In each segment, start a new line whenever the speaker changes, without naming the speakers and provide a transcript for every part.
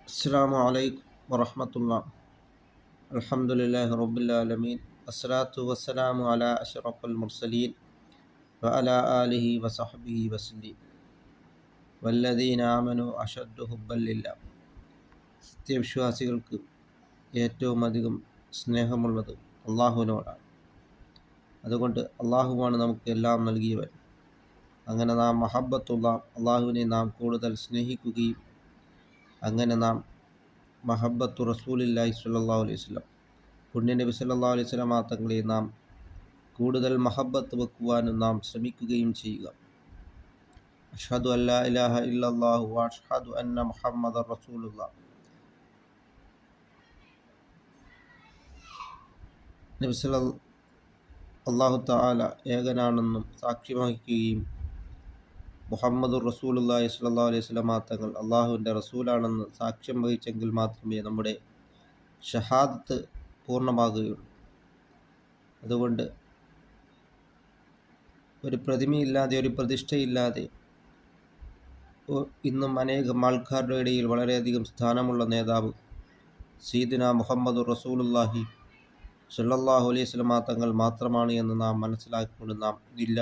അസ്സലാമു അലൈക്കും വറഹ്മത്തുള്ളാഹി. അൽഹംദുലില്ലാഹി റബ്ബിൽ ആലമീൻ. അസ്സലാത്തു വസ്സലാമു അലാ അഷ്റഫിൽ മുർസലീൻ വഅലാ ആലിഹി വസഹ്ബിഹി വസല്ലം. വല്ലദീന ആമനു അഷദ്ദു ഹുബ്ബൻ ലില്ലാഹ്. സത്യവിശ്വാസികൾക്ക് ഏറ്റവും അധികം സ്നേഹമുള്ളത് അള്ളാഹുവിനോടാണ്. അതുകൊണ്ട് അള്ളാഹുവാണ് നമുക്ക് എല്ലാം നൽകിയവൻ. അങ്ങനെ നാം മഹബ്ബത്തുള്ള അള്ളാഹുവിനെ നാം കൂടുതൽ സ്നേഹിക്കുകയും അങ്ങനെ നാം മഹബ്ബത്തു റസൂലില്ലാഹി സ്വല്ലല്ലാഹു അലൈഹി വസല്ലം പുണ്യനബി സല്ലല്ലാഹു അലൈഹി വസല്ലം തങ്ങളെ നാം കൂടുതൽ മഹബ്ബത്ത് വെക്കുവാനും നാം ശ്രമിക്കുകയും ചെയ്യുക. അഷ്ഹദു അല്ലാ ഇലാഹ ഇല്ലല്ലാഹു വ അഷ്ഹദു അന്ന മുഹമ്മദർ റസൂലുള്ളാഹ്. നബി അല്ലാഹു തആല ഏകനാണെന്നും സാക്ഷ്യം വഹിക്കുകയും മുഹമ്മദുർ റസൂലുള്ളാഹി സ്വല്ലല്ലാഹു അലൈഹി വസല്ലം തങ്ങൾ അള്ളാഹുവിൻ്റെ റസൂലാണെന്ന് സാക്ഷ്യം വഹിച്ചെങ്കിൽ മാത്രമേ നമ്മുടെ ഷഹാദത്ത് പൂർണ്ണമാകുകയുള്ളൂ. അതുകൊണ്ട് ഒരു പ്രതിമയില്ലാതെ, ഒരു പ്രതിഷ്ഠയില്ലാതെ ഇന്നും അനേകം ആൾക്കാരുടെ ഇടയിൽ വളരെയധികം സ്ഥാനമുള്ള നേതാവ് സയ്യിദുനാ മുഹമ്മദുർ റസൂലുള്ളാഹി സ്വല്ലല്ലാഹു അലൈഹി വസല്ലം തങ്ങൾ മാത്രമാണ് എന്ന് നാം മനസ്സിലാക്കിക്കൊണ്ട് നാം ഇല്ല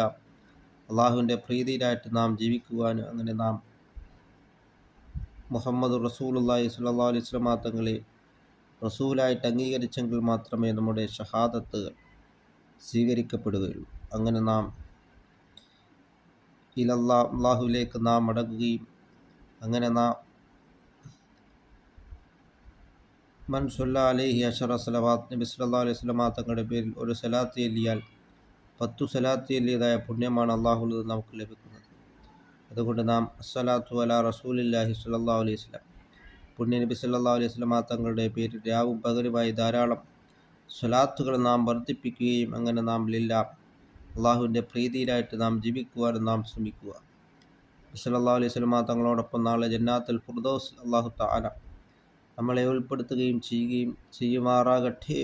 അള്ളാഹുവിൻ്റെ പ്രീതിയിലായിട്ട് നാം ജീവിക്കുവാനും അങ്ങനെ നാം മുഹമ്മദ് റസൂലുള്ളാഹി സ്വല്ലല്ലാഹു അലൈഹി വസല്ലം തങ്ങളെ റസൂലായിട്ട് അംഗീകരിച്ചെങ്കിൽ മാത്രമേ നമ്മുടെ ഷഹാദത്ത് സ്വീകരിക്കപ്പെടുകയുള്ളൂ. അങ്ങനെ നാം അള്ളാഹുവിലേക്ക് നാം മടങ്ങുകയും അങ്ങനെ നാം മൻ സല്ല അലൈഹി അശറ സലവാത്ത് നബി സല്ലല്ലാഹു അലൈഹി വസല്ലം തങ്ങളുടെ പേരിൽ ഒരു സലാത്ത് ചൊല്ലിയാൽ 10 സലാത്ത് ചൊല്ലിയതായ പുണ്യമാണ് അള്ളാഹുവിൽ നമുക്ക് ലഭിക്കുന്നത്. അതുകൊണ്ട് നാം അസ്സലാത്തു അലാ റസൂലില്ലാഹി സ്വല്ലല്ലാഹു അലൈഹി വസല്ലം പുണ്യ നബി സല്ലല്ലാഹു അലൈഹി വസല്ലം തങ്ങളുടെ പേരിൽ രാവും പകലുമായി ധാരാളം സ്വലാത്തുകൾ നാം വർദ്ധിപ്പിക്കുകയും അങ്ങനെ നാം അള്ളാഹുവിൻ്റെ പ്രീതിയിലായിട്ട് നാം ജീവിക്കുവാനും നാം ശ്രമിക്കുക. സല്ലല്ലാഹു അലൈഹി വസല്ലം തങ്ങളോടൊപ്പം നാളെ ജന്നാത്തുൽ ഫിർദൗസ് അല്ലാഹു തആല നമ്മളെ ഉൾപ്പെടുത്തുകയും ചെയ്യുമാറാകട്ടെ.